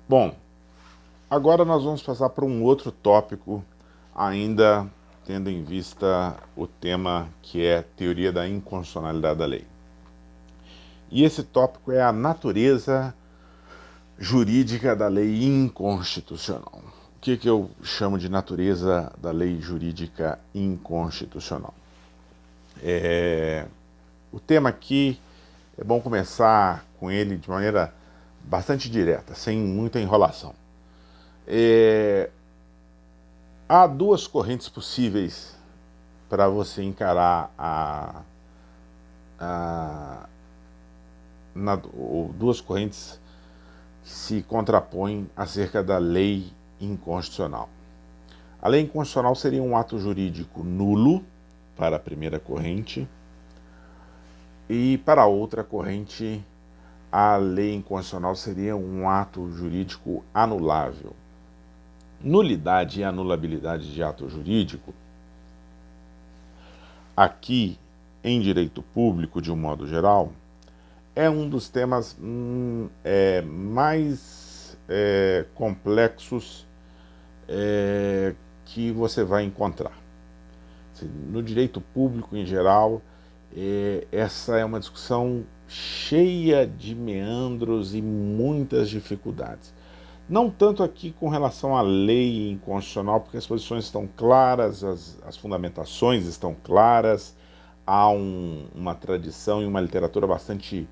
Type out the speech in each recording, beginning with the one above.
Bom, agora nós vamos passar para um outro tópico, ainda tendo em vista o tema que é teoria da inconstitucionalidade da lei. E esse tópico é a natureza jurídica da lei inconstitucional. O que eu chamo de natureza da lei jurídica inconstitucional? O tema aqui é bom começar com ele de maneira bastante direta, sem muita enrolação. Há duas correntes possíveis para você encarar duas correntes que se contrapõem acerca da lei inconstitucional. A lei inconstitucional seria um ato jurídico nulo para a primeira corrente, e para a outra corrente, a lei inconstitucional seria um ato jurídico anulável. Nulidade e anulabilidade de ato jurídico, aqui em direito público, de um modo geral, é um dos temas mais complexos que você vai encontrar. No direito público em geral, essa é uma discussão cheia de meandros e muitas dificuldades. Não tanto aqui com relação à lei inconstitucional, porque as posições estão claras, as fundamentações estão claras, há uma tradição e uma literatura bastante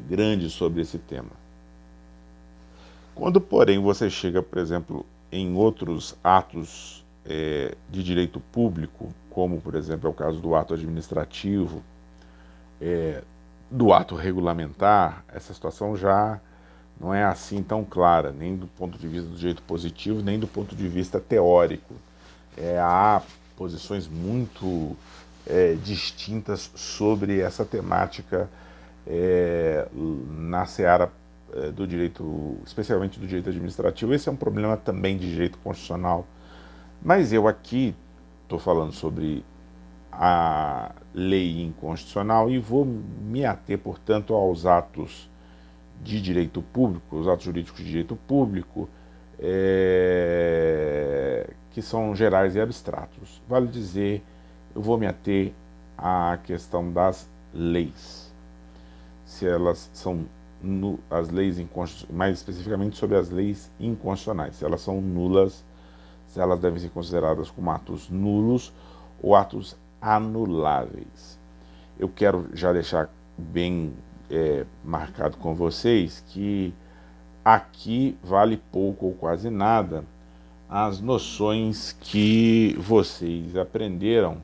grande sobre esse tema. Quando, porém, você chega, por exemplo, em outros atos de direito público, como, por exemplo, é o caso do ato administrativo, do ato regulamentar, essa situação já não é assim tão clara, nem do ponto de vista do direito positivo, nem do ponto de vista teórico. Há posições muito distintas sobre essa temática na seara do direito, especialmente do direito administrativo. Esse é um problema também de direito constitucional. Mas eu aqui estou falando sobre a lei inconstitucional e vou me ater, portanto, aos atos de direito público, os atos jurídicos de direito público, que são gerais e abstratos. Vale dizer, eu vou me ater à questão das leis. Se elas são as leis inconstitucionais, mais especificamente sobre as leis inconstitucionais, se elas são nulas, se elas devem ser consideradas como atos nulos ou atos anuláveis. Eu quero já deixar bem marcado com vocês que aqui vale pouco ou quase nada as noções que vocês aprenderam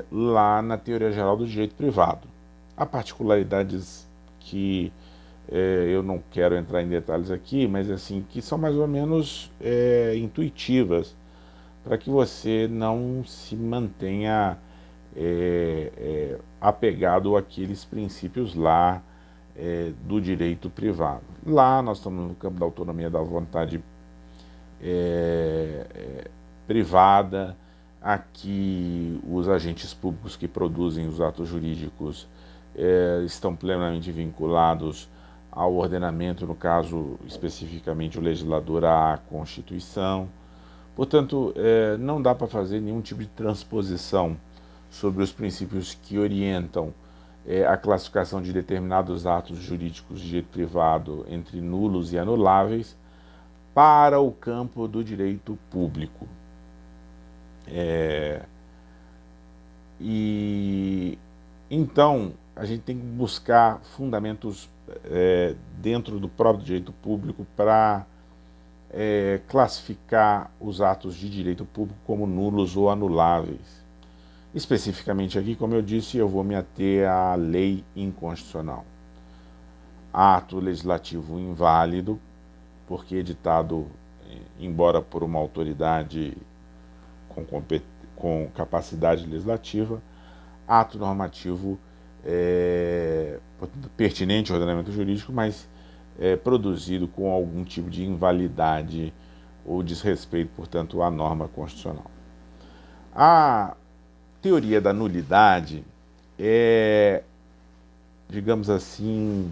lá na teoria geral do direito privado. Há particularidades que eu não quero entrar em detalhes aqui, mas assim, que são mais ou menos intuitivas, para que você não se mantenha apegado àqueles princípios lá do direito privado. Lá nós estamos no campo da autonomia da vontade privada. Aqui os agentes públicos que produzem os atos jurídicos estão plenamente vinculados ao ordenamento, no caso especificamente o legislador, à Constituição. Portanto, não dá para fazer nenhum tipo de transposição sobre os princípios que orientam a classificação de determinados atos jurídicos de direito privado entre nulos e anuláveis para o campo do direito público. E então a gente tem que buscar fundamentos dentro do próprio direito público para classificar os atos de direito público como nulos ou anuláveis. Especificamente aqui, como eu disse, eu vou me ater à lei inconstitucional. Ato legislativo inválido, porque editado, embora por uma autoridade com capacidade legislativa, ato normativo pertinente ao ordenamento jurídico, mas produzido com algum tipo de invalidade ou desrespeito, portanto, à norma constitucional. A teoria da nulidade é, digamos assim,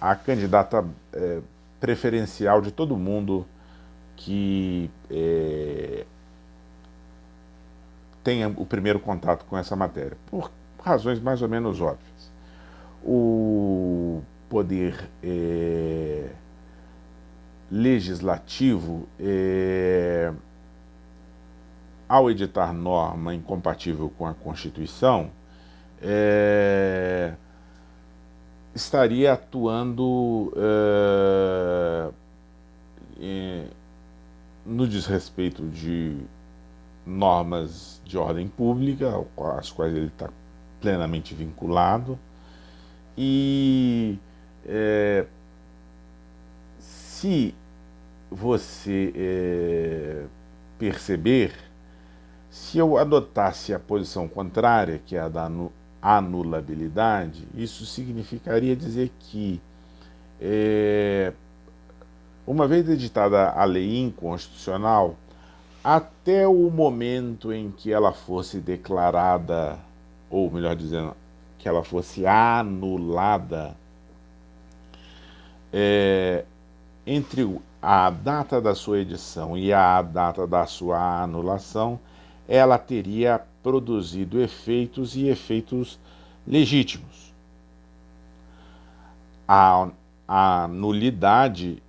a candidata preferencial de todo mundo que tenha o primeiro contato com essa matéria, por razões mais ou menos óbvias. O poder legislativo, ao editar norma incompatível com a Constituição, estaria atuando no desrespeito de normas de ordem pública, às quais ele está plenamente vinculado, e se você perceber, se eu adotasse a posição contrária, que é a da anulabilidade, isso significaria dizer que, uma vez editada a lei inconstitucional, até o momento em que ela fosse declarada, ou melhor dizendo, que ela fosse anulada, entre a data da sua edição e a data da sua anulação, ela teria produzido efeitos e efeitos legítimos. A nulidade,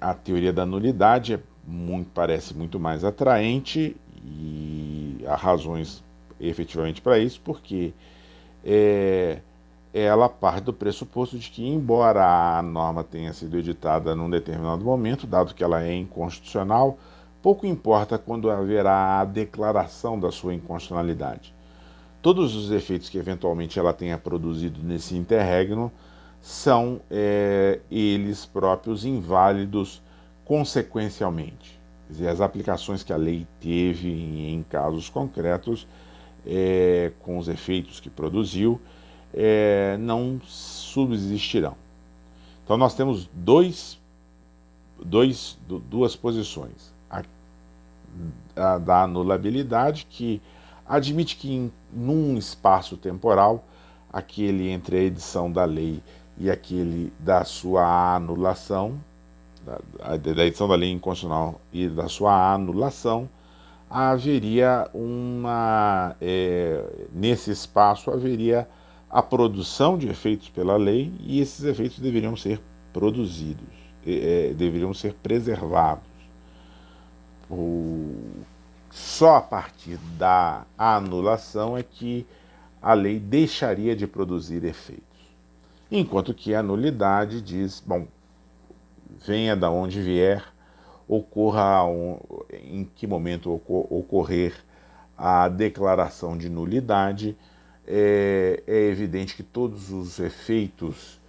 a teoria da nulidade parece muito mais atraente, e há razões efetivamente para isso, porque ela parte do pressuposto de que, embora a norma tenha sido editada num determinado momento, dado que ela é inconstitucional, pouco importa quando haverá a declaração da sua inconstitucionalidade. Todos os efeitos que eventualmente ela tenha produzido nesse interregno são eles próprios inválidos consequencialmente. Quer dizer, as aplicações que a lei teve em casos concretos, com os efeitos que produziu, não subsistirão. Então nós temos duas posições. A da anulabilidade, que admite que num espaço temporal, aquele entre a edição da lei e aquele da sua anulação, da edição da lei inconstitucional e da sua anulação, haveria nesse espaço haveria a produção de efeitos pela lei, e esses efeitos deveriam ser produzidos, deveriam ser preservados. Só a partir da anulação é que a lei deixaria de produzir efeitos. Enquanto que a nulidade diz, bom, venha da onde vier, ocorra em que momento ocorrer a declaração de nulidade, é evidente que todos os efeitos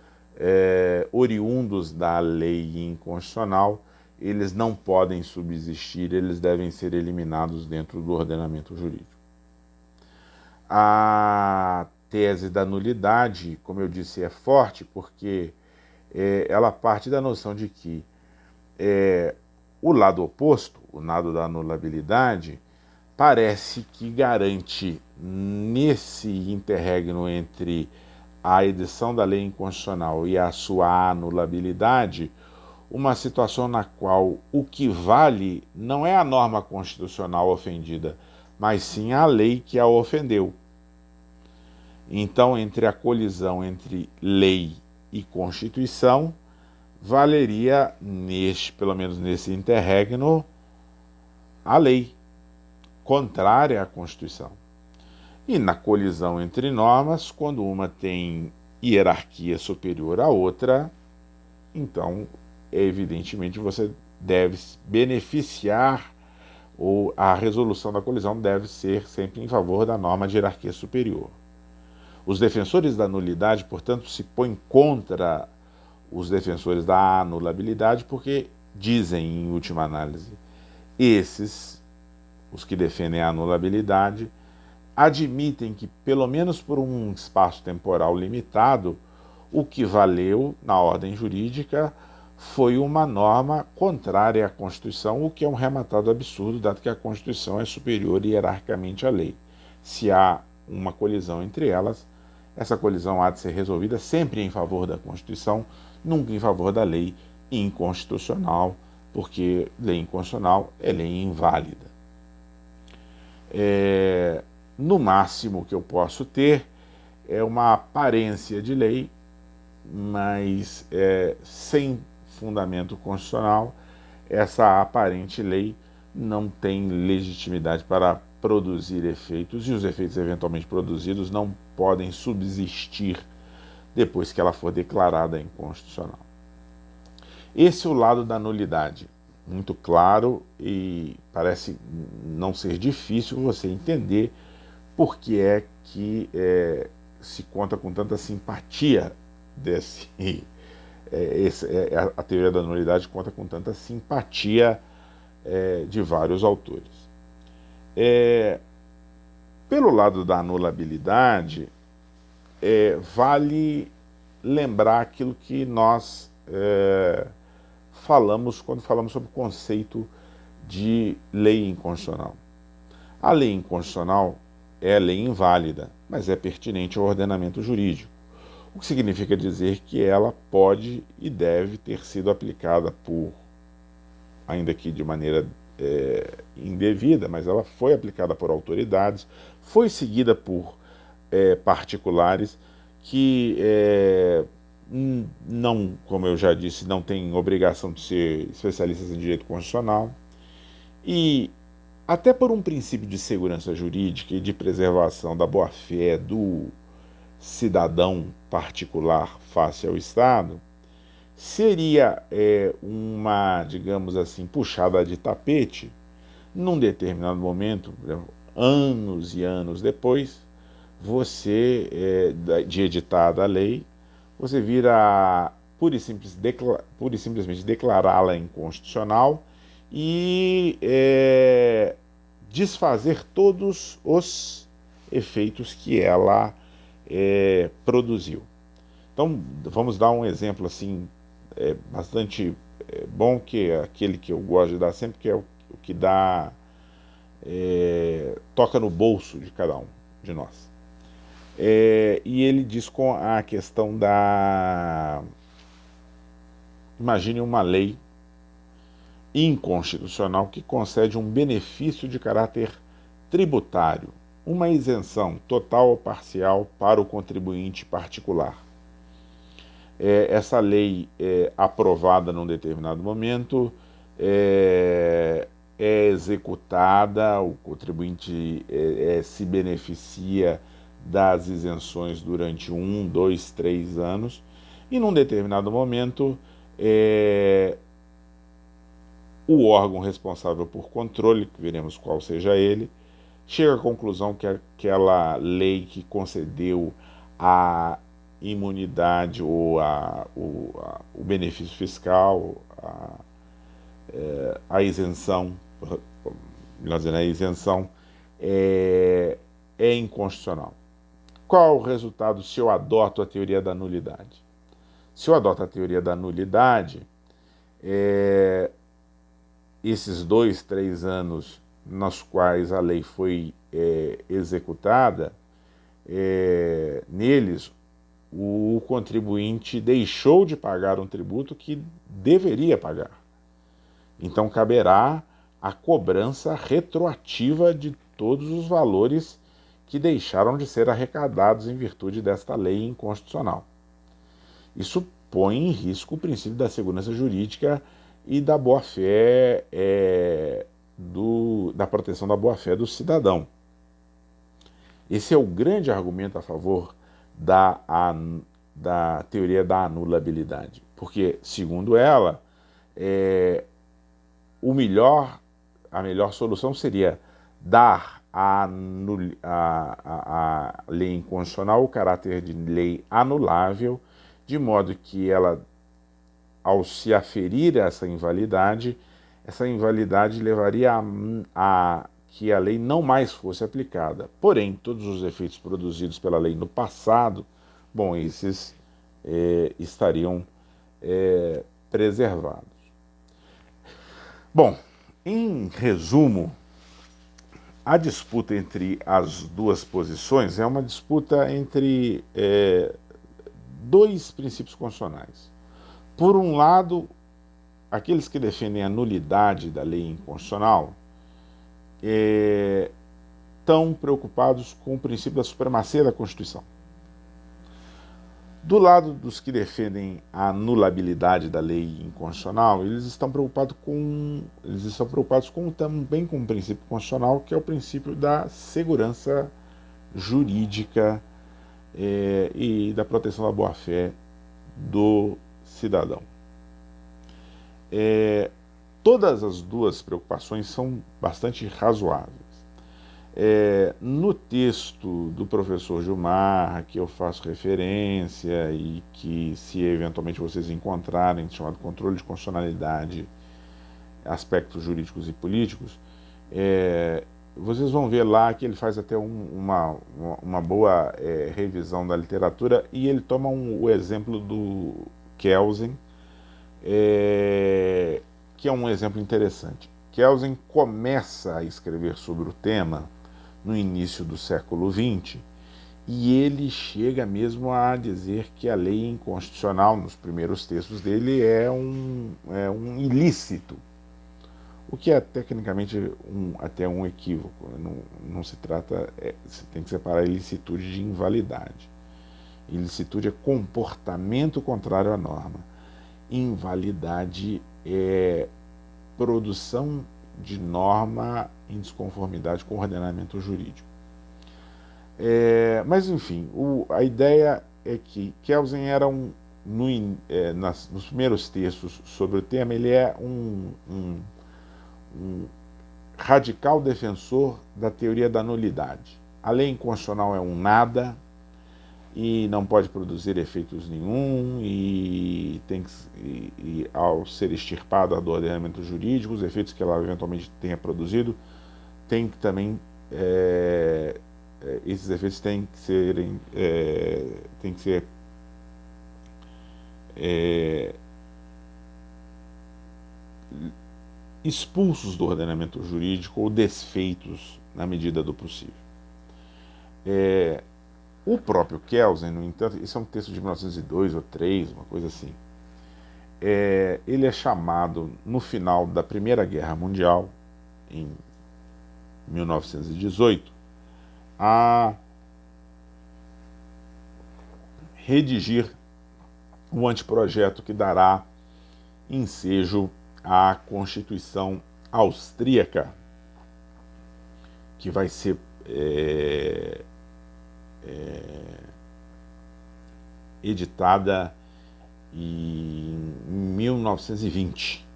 oriundos da lei inconstitucional, eles não podem subsistir, eles devem ser eliminados dentro do ordenamento jurídico. A tese da nulidade, como eu disse, é forte porque ela parte da noção de que o lado oposto, o lado da anulabilidade, parece que garante nesse interregno entre a edição da lei inconstitucional e a sua anulabilidade, uma situação na qual o que vale não é a norma constitucional ofendida, mas sim a lei que a ofendeu. Então, entre a colisão entre lei e Constituição, valeria, pelo menos nesse interregno, a lei, contrária à Constituição. E na colisão entre normas, quando uma tem hierarquia superior à outra, então, evidentemente, você deve beneficiar, ou a resolução da colisão deve ser sempre em favor da norma de hierarquia superior. Os defensores da nulidade, portanto, se põem contra os defensores da anulabilidade, porque dizem, em última análise, os que defendem a anulabilidade, admitem que, pelo menos por um espaço temporal limitado, o que valeu na ordem jurídica foi uma norma contrária à Constituição, o que é um rematado absurdo, dado que a Constituição é superior hierarquicamente à lei. Se há uma colisão entre elas, essa colisão há de ser resolvida sempre em favor da Constituição, nunca em favor da lei inconstitucional, porque lei inconstitucional é lei inválida. No máximo que eu posso ter é uma aparência de lei, mas sem fundamento constitucional. Essa aparente lei não tem legitimidade para produzir efeitos, e os efeitos eventualmente produzidos não podem subsistir depois que ela for declarada inconstitucional. Esse é o lado da nulidade, muito claro, e parece não ser difícil você entender por que é que se conta com tanta simpatia a teoria da nulidade conta com tanta simpatia de vários autores. Pelo lado da anulabilidade, vale lembrar aquilo que nós falamos quando falamos sobre o conceito de lei inconstitucional. A lei inconstitucional é lei inválida, mas é pertinente ao ordenamento jurídico, o que significa dizer que ela pode e deve ter sido aplicada ainda que de maneira indevida, mas ela foi aplicada por autoridades, foi seguida por particulares que não, como eu já disse, não têm obrigação de ser especialistas em direito constitucional, e até por um princípio de segurança jurídica e de preservação da boa-fé do cidadão particular face ao Estado, seria uma, digamos assim, puxada de tapete, num determinado momento, anos e anos depois, você, de editada a lei, você vira pura e simplesmente declará-la inconstitucional e desfazer todos os efeitos que ela produziu. Então, vamos dar um exemplo assim, bastante bom, que é aquele que eu gosto de dar sempre, que é o que dá, toca no bolso de cada um de nós. E ele diz com a questão da... Imagine uma lei inconstitucional que concede um benefício de caráter tributário, uma isenção total ou parcial para o contribuinte particular. Essa lei aprovada num determinado momento é executada, o contribuinte se beneficia das isenções durante 1, 2, 3 anos, e num determinado momento o órgão responsável por controle, que veremos qual seja ele, chega à conclusão que aquela lei que concedeu a imunidade ou o benefício fiscal, a isenção, melhor dizendo, a isenção é inconstitucional. Qual o resultado se eu adoto a teoria da nulidade? Se eu adoto a teoria da nulidade, esses 2, 3 anos nos quais a lei foi executada, neles o contribuinte deixou de pagar um tributo que deveria pagar. Então caberá a cobrança retroativa de todos os valores que deixaram de ser arrecadados em virtude desta lei inconstitucional. Isso põe em risco o princípio da segurança jurídica e da boa-fé, da proteção da boa-fé do cidadão. Esse é o grande argumento a favor da teoria da anulabilidade, porque, segundo ela, a melhor solução seria dar à lei inconstitucional o caráter de lei anulável, de modo que ela, ao se aferir essa invalidade levaria a que a lei não mais fosse aplicada. Porém, todos os efeitos produzidos pela lei no passado, bom, esses estariam preservados. Bom, em resumo, A disputa entre as duas posições é uma disputa entre dois princípios constitucionais. Por um lado, aqueles que defendem a nulidade da lei inconstitucional estão preocupados com o princípio da supremacia da Constituição. Do lado dos que defendem a anulabilidade da lei inconstitucional, eles estão preocupados também com um princípio constitucional, que é o princípio da segurança jurídica e da proteção da boa-fé do cidadão. Todas as duas preocupações são bastante razoáveis. No texto do professor Gilmar, que eu faço referência e que, se eventualmente vocês encontrarem, chamado Controle de Constitucionalidade, Aspectos Jurídicos e Políticos, vocês vão ver lá que ele faz até uma boa revisão da literatura, e ele toma o exemplo do Kelsen, que é um exemplo interessante. Kelsen começa a escrever sobre o tema no início do século XX, e ele chega mesmo a dizer que a lei inconstitucional, nos primeiros textos dele, é um ilícito, o que é tecnicamente até um equívoco. Não se trata, você tem que separar ilicitude de invalidade. Ilicitude é comportamento contrário à norma. Invalidade é produção de norma em desconformidade com o ordenamento jurídico. Mas, enfim, a ideia é que Kelsen era nos primeiros textos sobre o tema, ele é um radical defensor da teoria da nulidade. A lei inconstitucional é um nada e não pode produzir efeitos nenhum, e ao ser extirpada do ordenamento jurídico, os efeitos que ela eventualmente tenha produzido tem que também esses efeitos têm que ser expulsos do ordenamento jurídico ou desfeitos na medida do possível. O próprio Kelsen, no entanto, isso é um texto de 1902 ou 3, uma coisa assim, ele é chamado, no final da Primeira Guerra Mundial, em 1918, a redigir o anteprojeto que dará ensejo à Constituição Austríaca, que vai ser editada em 1920,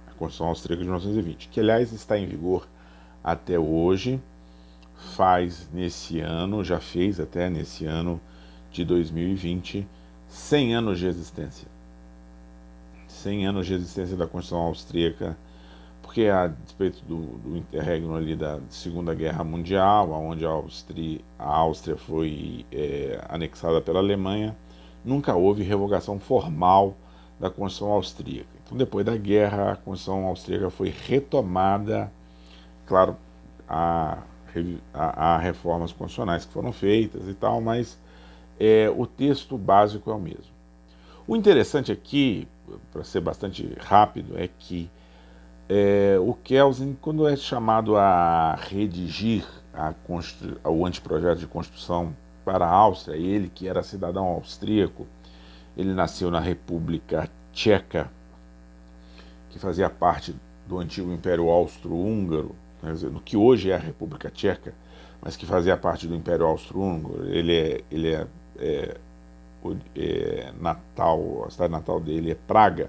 a Constituição Austríaca de 1920, que, aliás, está em vigor até hoje, já fez até nesse ano de 2020, 100 anos de existência. 100 anos de existência da Constituição Austríaca, porque, a despeito do interregno ali da Segunda Guerra Mundial, onde a Áustria foi anexada pela Alemanha, nunca houve revogação formal da Constituição Austríaca. Então, depois da guerra, a Constituição Austríaca foi retomada. Claro, há reformas constitucionais que foram feitas e tal, mas o texto básico é o mesmo. O interessante aqui, para ser bastante rápido, é que o Kelsen, quando é chamado a redigir o anteprojeto de Constituição para a Áustria, ele que era cidadão austríaco, ele nasceu na República Tcheca, que fazia parte do antigo Império Austro-Húngaro, no que hoje é a República Tcheca, mas que fazia parte do Império Austro-Húngaro. A cidade natal dele é Praga.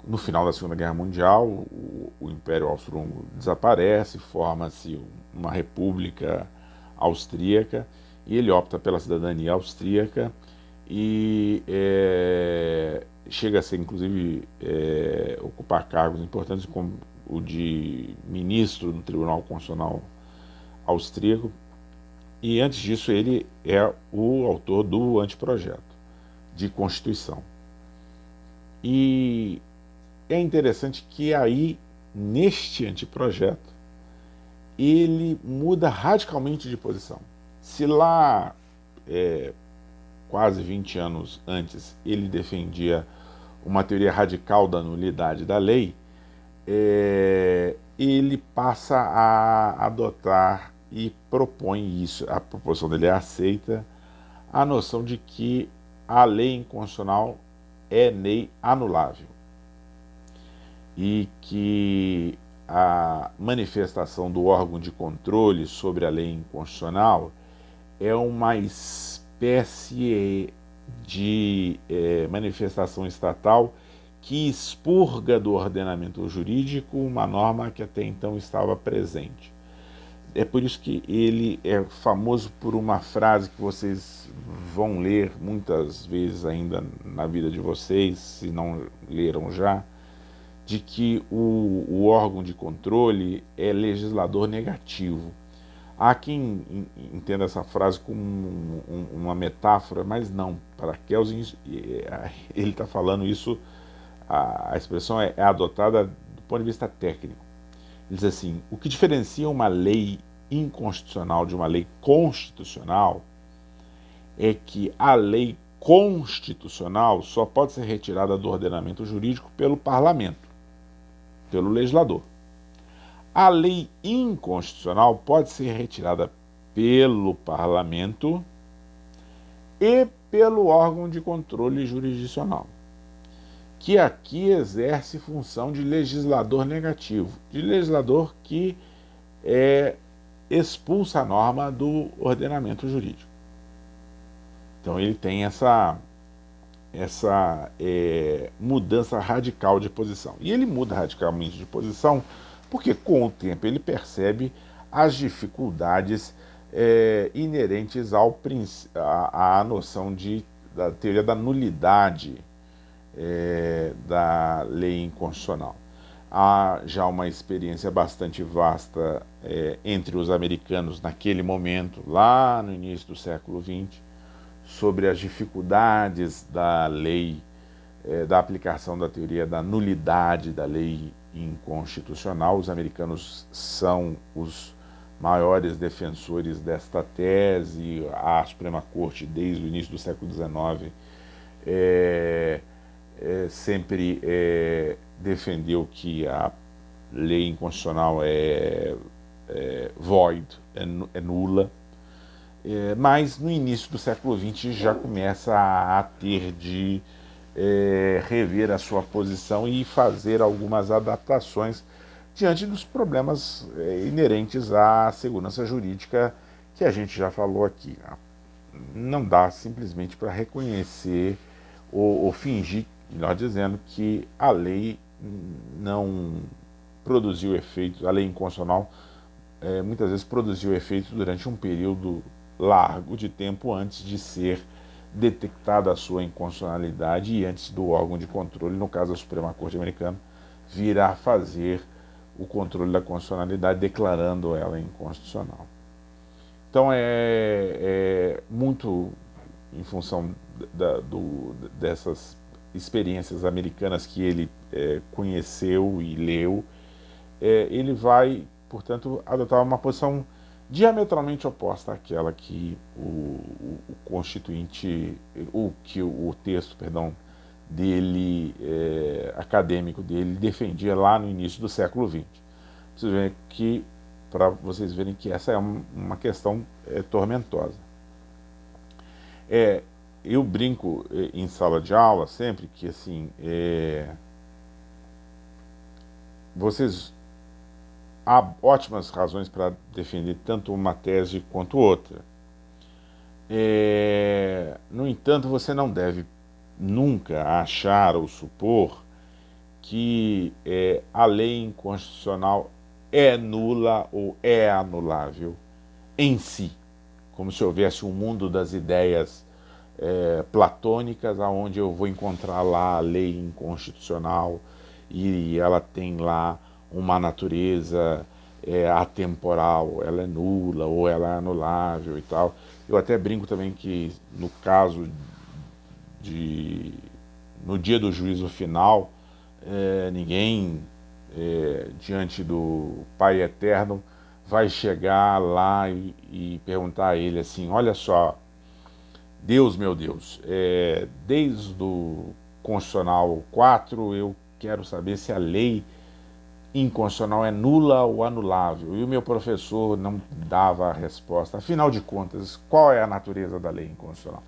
No final da Segunda Guerra Mundial, o Império Austro-Húngaro desaparece, forma-se uma república austríaca, e ele opta pela cidadania austríaca e chega a ser, inclusive, ocupar cargos importantes, como o de ministro do Tribunal Constitucional Austríaco, e antes disso ele é o autor do anteprojeto de Constituição. E é interessante que aí, neste anteprojeto, ele muda radicalmente de posição. Se lá, quase 20 anos antes, ele defendia uma teoria radical da nulidade da lei, ele passa a adotar e propõe isso, a proposição dele é aceita, a noção de que a lei inconstitucional é lei anulável e que a manifestação do órgão de controle sobre a lei inconstitucional é uma espécie de manifestação estatal que expurga do ordenamento jurídico uma norma que até então estava presente. É por isso que ele é famoso por uma frase que vocês vão ler muitas vezes ainda na vida de vocês, se não leram já, de que o órgão de controle é legislador negativo. Há quem entenda essa frase como uma metáfora, mas não. Para Kelsen, ele está falando isso, a expressão é adotada do ponto de vista técnico. Ele diz assim: o que diferencia uma lei inconstitucional de uma lei constitucional é que a lei constitucional só pode ser retirada do ordenamento jurídico pelo parlamento, pelo legislador. A lei inconstitucional pode ser retirada pelo parlamento e pelo órgão de controle jurisdicional, que aqui exerce função de legislador negativo, de legislador que expulsa a norma do ordenamento jurídico. Então ele tem essa mudança radical de posição. E ele muda radicalmente de posição porque com o tempo ele percebe as dificuldades inerentes à noção da teoria da nulidade da lei inconstitucional. Há já uma experiência bastante vasta entre os americanos naquele momento, lá no início do século XX, sobre as dificuldades da lei, da aplicação da teoria da nulidade da lei inconstitucional. Os americanos são os maiores defensores desta tese. A Suprema Corte, desde o início do século XIX, sempre defendeu que a lei inconstitucional é void, é nula. Mas no início do século XX já começa a ter de rever a sua posição e fazer algumas adaptações diante dos problemas inerentes à segurança jurídica que a gente já falou aqui. Não dá simplesmente para reconhecer ou fingir, melhor dizendo, que a lei não produziu efeitos, a lei inconstitucional muitas vezes produziu efeitos durante um período largo de tempo antes de ser detectada a sua inconstitucionalidade e antes do órgão de controle, no caso da Suprema Corte Americana, vir a fazer o controle da constitucionalidade declarando ela inconstitucional. Então é muito em função dessas experiências americanas que ele conheceu e leu, ele vai, portanto, adotar uma posição diametralmente oposta àquela que o constituinte, o texto, dele, acadêmico dele, defendia lá no início do século XX. Vocês verem que, para vocês verem que essa é uma questão tormentosa. Eu brinco em sala de aula sempre que, assim, vocês há ótimas razões para defender tanto uma tese quanto outra. No entanto, você não deve nunca achar ou supor que a lei inconstitucional é nula ou é anulável em si, como se houvesse um mundo das ideias platônicas, onde eu vou encontrar lá a lei inconstitucional e ela tem lá uma natureza atemporal, ela é nula ou ela é anulável e tal. Eu até brinco também que no caso no dia do juízo final, ninguém diante do Pai Eterno vai chegar lá e perguntar a ele assim: olha só, Deus, meu Deus, desde o Constitucional 4 eu quero saber se a lei inconstitucional é nula ou anulável. E o meu professor não dava a resposta. Afinal de contas, qual é a natureza da lei inconstitucional?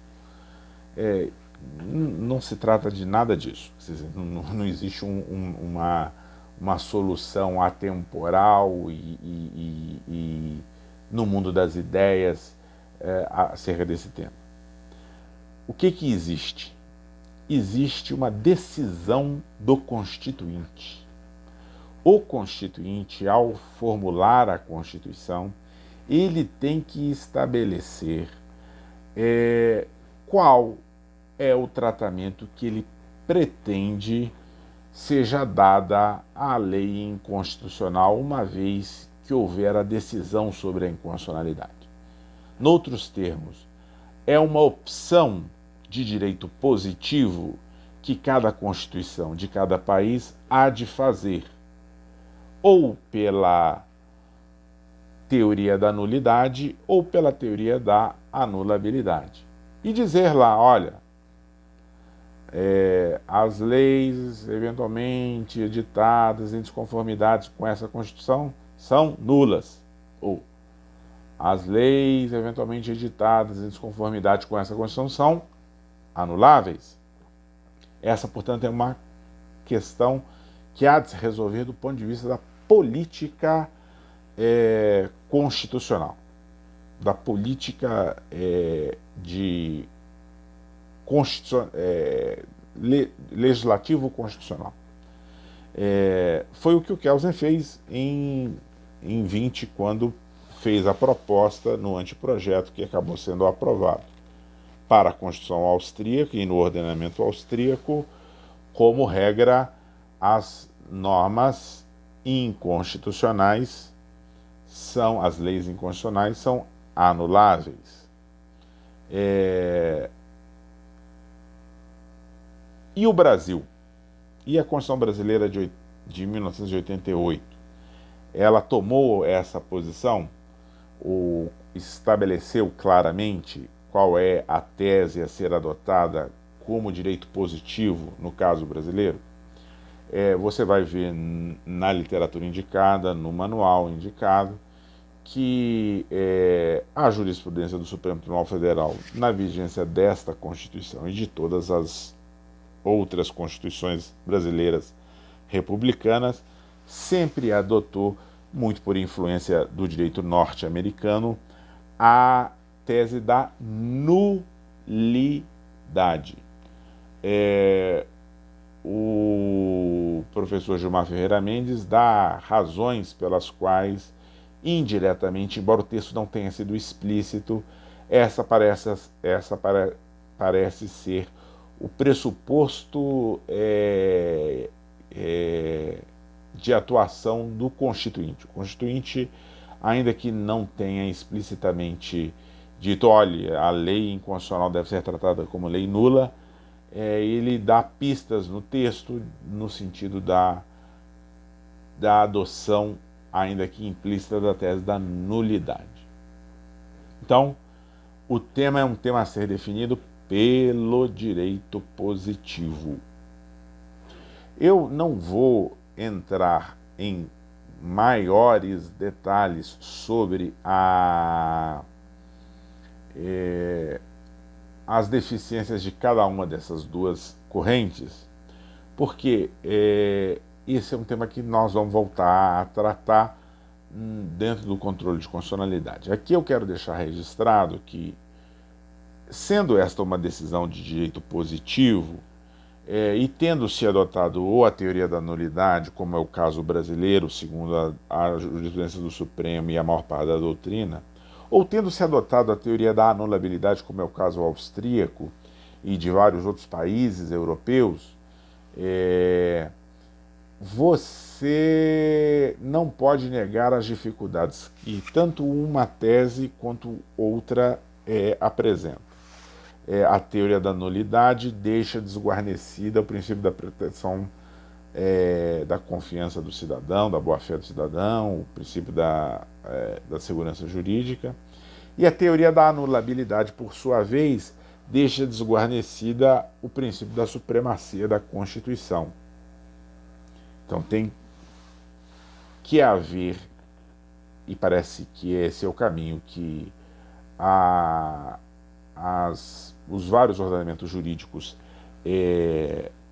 Não se trata de nada disso. Não existe uma solução atemporal e no mundo das ideias acerca desse tema. O que existe? Existe uma decisão do Constituinte. O Constituinte, ao formular a Constituição, ele tem que estabelecer qual é o tratamento que ele pretende seja dada à lei inconstitucional, uma vez que houver a decisão sobre a inconstitucionalidade. Noutros termos, é uma opção de direito positivo que cada Constituição de cada país há de fazer, ou pela teoria da nulidade ou pela teoria da anulabilidade. E dizer lá, olha, as leis eventualmente editadas em desconformidade com essa Constituição são nulas, ou as leis eventualmente editadas em desconformidade com essa Constituição são anuláveis. Essa, portanto, é uma questão que há de se resolver do ponto de vista da política constitucional, da política de legislativo constitucional. Foi o que o Kelsen fez em 20, quando fez a proposta no anteprojeto que acabou sendo aprovado para a Constituição austríaca e no ordenamento austríaco. Como regra, as normas inconstitucionais as leis inconstitucionais são anuláveis. E o Brasil? E a Constituição Brasileira de 1988? Ela tomou essa posição, ou estabeleceu claramente qual é a tese a ser adotada como direito positivo no caso brasileiro? Você vai ver na literatura indicada, no manual indicado, que a jurisprudência do Supremo Tribunal Federal, na vigência desta Constituição e de todas as outras constituições brasileiras republicanas, sempre adotou, muito por influência do direito norte-americano, a tese da nulidade. O professor Gilmar Ferreira Mendes dá razões pelas quais, indiretamente, embora o texto não tenha sido explícito, essa parece ser o pressuposto de atuação do Constituinte. O Constituinte, ainda que não tenha explicitamente dito, olha, a lei inconstitucional deve ser tratada como lei nula, ele dá pistas no texto no sentido da adoção, ainda que implícita, da tese da nulidade. Então, o tema é um tema a ser definido pelo direito positivo. Eu não vou entrar em maiores detalhes sobre as deficiências de cada uma dessas duas correntes, porque esse é um tema que nós vamos voltar a tratar dentro do controle de constitucionalidade. Aqui eu quero deixar registrado que, sendo esta uma decisão de direito positivo, e tendo-se adotado ou a teoria da nulidade, como é o caso brasileiro, segundo a jurisprudência do Supremo e a maior parte da doutrina, ou tendo-se adotado a teoria da anulabilidade, como é o caso austríaco e de vários outros países europeus, você não pode negar as dificuldades que tanto uma tese quanto outra apresenta. A teoria da nulidade deixa desguarnecida o princípio da proteção da confiança do cidadão, da boa-fé do cidadão, o princípio da segurança jurídica. E a teoria da anulabilidade, por sua vez, deixa desguarnecida o princípio da supremacia da Constituição. Então tem que haver, e parece que esse é o caminho que os vários ordenamentos jurídicos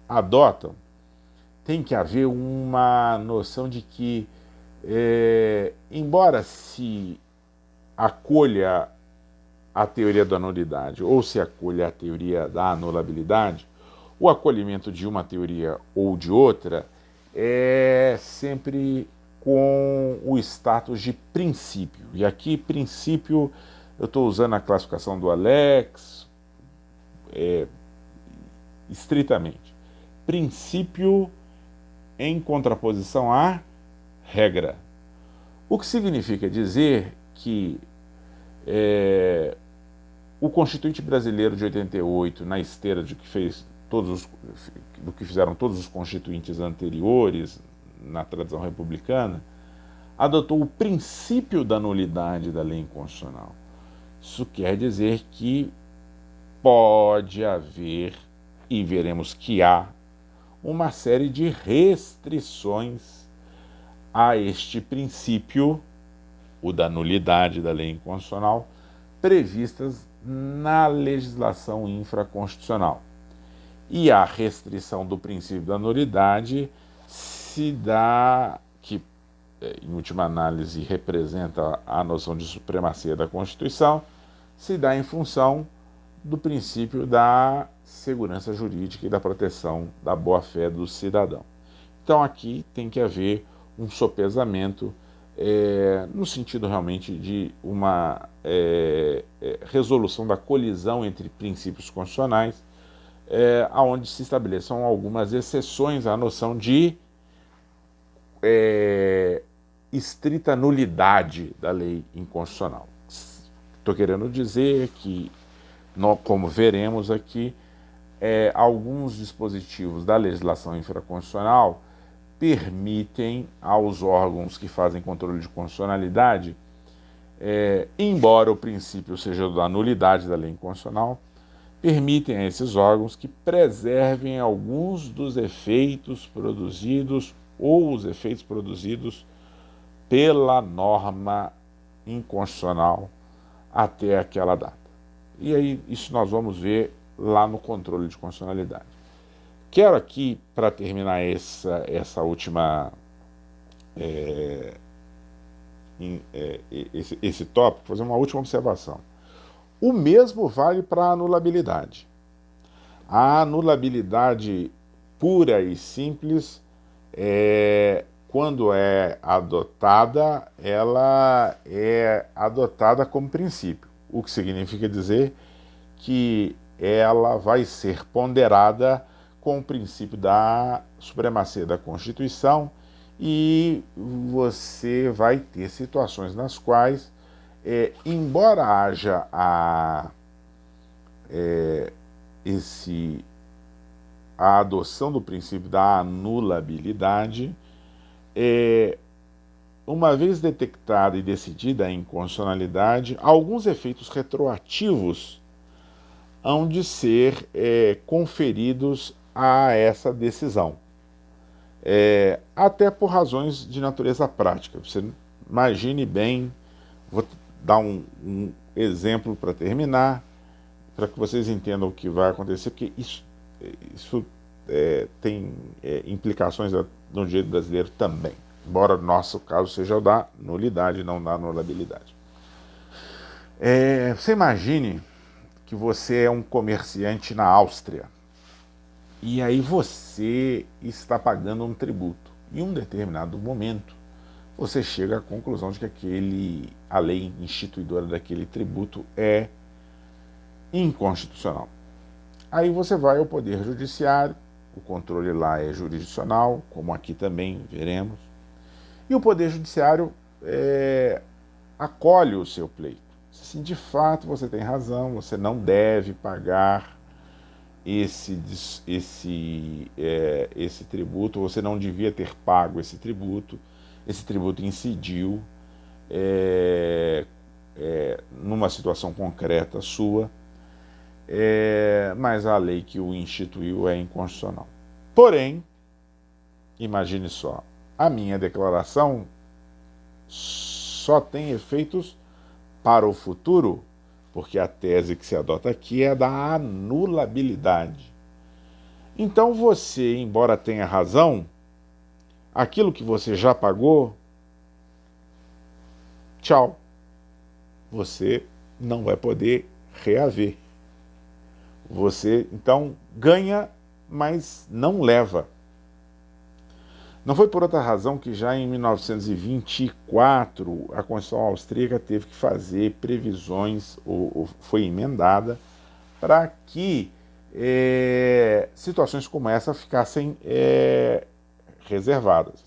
adotam, tem que haver uma noção de que, embora se acolha a teoria da nulidade ou se acolha a teoria da anulabilidade, o acolhimento de uma teoria ou de outra é sempre com o status de princípio. E aqui, princípio, eu estou usando a classificação do Alex estritamente. Princípio em contraposição à regra. O que significa dizer que o Constituinte brasileiro de 88, na esteira do que fizeram todos os constituintes anteriores na tradição republicana, adotou o princípio da nulidade da lei inconstitucional. Isso quer dizer que pode haver, e veremos que há, uma série de restrições a este princípio, o da nulidade da lei inconstitucional, previstas na legislação infraconstitucional. E a restrição do princípio da nulidade se dá, que em última análise representa a noção de supremacia da Constituição, se dá em função do princípio da segurança jurídica e da proteção da boa-fé do cidadão. Então aqui tem que haver um sopesamento no sentido realmente de uma resolução da colisão entre princípios constitucionais, onde se estabeleçam algumas exceções à noção de estrita nulidade da lei inconstitucional. Estou querendo dizer que, como veremos aqui, alguns dispositivos da legislação infraconstitucional permitem aos órgãos que fazem controle de constitucionalidade, embora o princípio seja da nulidade da lei inconstitucional, permitem a esses órgãos que preservem alguns dos efeitos produzidos ou os efeitos produzidos pela norma inconstitucional até aquela data. E aí isso nós vamos ver lá no controle de constitucionalidade. Quero aqui, para terminar essa última esse tópico, fazer uma última observação. O mesmo vale para a anulabilidade. A anulabilidade pura e simples, quando é adotada, ela é adotada como princípio, o que significa dizer que ela vai ser ponderada com o princípio da supremacia da Constituição, e você vai ter situações nas quais, embora haja a adoção do princípio da anulabilidade, uma vez detectada e decidida a inconstitucionalidade, alguns efeitos retroativos hão de ser conferidos a essa decisão, até por razões de natureza prática. Você imagine bem, vou dar um exemplo para terminar, para que vocês entendam o que vai acontecer, porque isso tem implicações no direito brasileiro também, embora o nosso caso seja o da nulidade, não da anulabilidade. Você imagine que você é um comerciante na Áustria, e aí você está pagando um tributo. Em um determinado momento, você chega à conclusão de que a lei instituidora daquele tributo é inconstitucional. Aí você vai ao Poder Judiciário, o controle lá é jurisdicional, como aqui também veremos, e o Poder Judiciário acolhe o seu pleito. Assim, de fato, você tem razão, você não deve pagar esse tributo, você não devia ter pago esse tributo incidiu numa situação concreta sua, mas a lei que o instituiu é inconstitucional. Porém, imagine só, a minha declaração só tem efeitos para o futuro, porque a tese que se adota aqui é da anulabilidade. Então você, embora tenha razão, aquilo que você já pagou, tchau. Você não vai poder reaver. Você, então, ganha, mas não leva. Não foi por outra razão que já em 1924 a Constituição Austríaca teve que fazer previsões, ou foi emendada, para que situações como essa ficassem reservadas.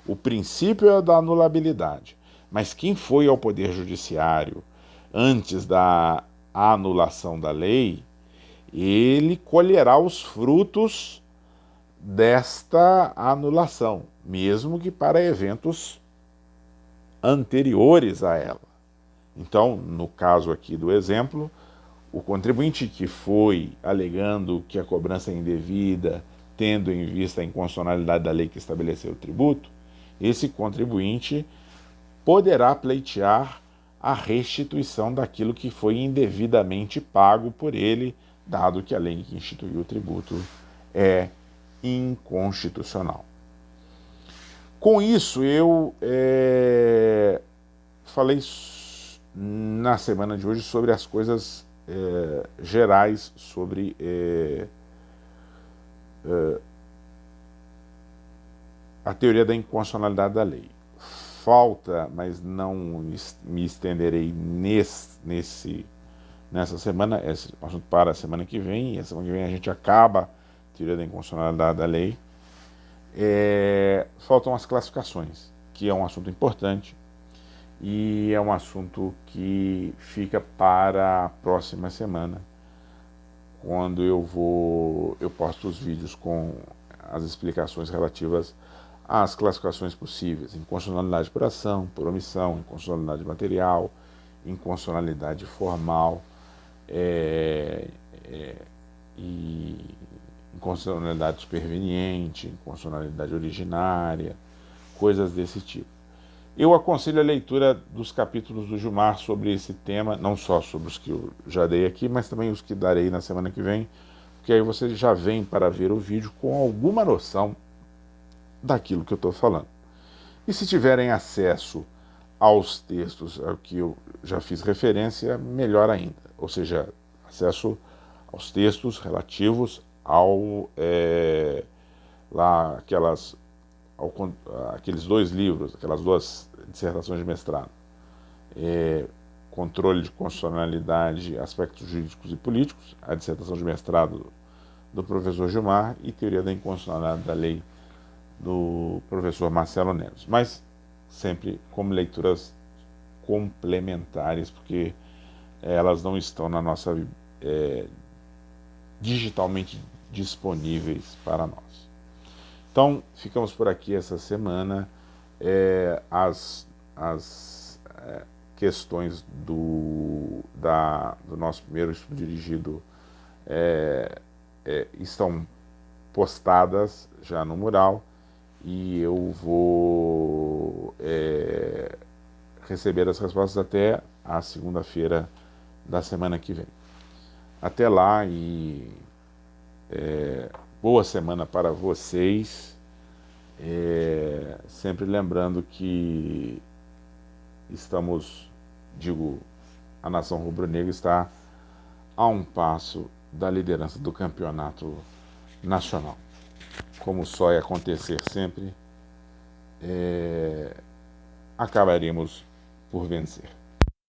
O princípio é da anulabilidade, mas quem foi ao Poder Judiciário antes da anulação da lei, ele colherá os frutos desta anulação, mesmo que para eventos anteriores a ela. Então, no caso aqui do exemplo, o contribuinte que foi alegando que a cobrança é indevida, tendo em vista a inconstitucionalidade da lei que estabeleceu o tributo, esse contribuinte poderá pleitear a restituição daquilo que foi indevidamente pago por ele, dado que a lei que instituiu o tributo é inconstitucional. Com isso, eu falei na semana de hoje sobre as coisas gerais, sobre a teoria da inconstitucionalidade da lei. Falta, mas não me estenderei nessa semana, esse assunto para a semana que vem, e a semana que vem a gente acaba a teoria da inconstitucionalidade da lei. Faltam as classificações, que é um assunto importante, e é um assunto que fica para a próxima semana, quando eu posto os vídeos com as explicações relativas às classificações possíveis: inconstitucionalidade por ação, por omissão, inconstitucionalidade material, inconstitucionalidade formal, e inconstitucionalidade superveniente, inconstitucionalidade originária, coisas desse tipo. Eu aconselho a leitura dos capítulos do Gilmar sobre esse tema, não só sobre os que eu já dei aqui, mas também os que darei na semana que vem, porque aí você já vem para ver o vídeo com alguma noção daquilo que eu estou falando. E se tiverem acesso aos textos ao que eu já fiz referência, melhor ainda. Ou seja, acesso aos textos relativos aqueles dois livros, aquelas duas dissertações de mestrado, Controle de Constitucionalidade, Aspectos Jurídicos e Políticos, a dissertação de mestrado do professor Gilmar, e Teoria da Inconstitucionalidade da Lei, do professor Marcelo Neves, mas sempre como leituras complementares, porque elas não estão na nossa digitalmente disponíveis para nós. Então, ficamos por aqui essa semana. As questões do nosso primeiro estudo dirigido estão postadas já no mural, e eu vou receber as respostas até a segunda-feira da semana que vem. Até lá, e boa semana para vocês, sempre lembrando que a nação rubro-negra está a um passo da liderança do campeonato nacional. Como só é acontecer sempre, acabaremos por vencer.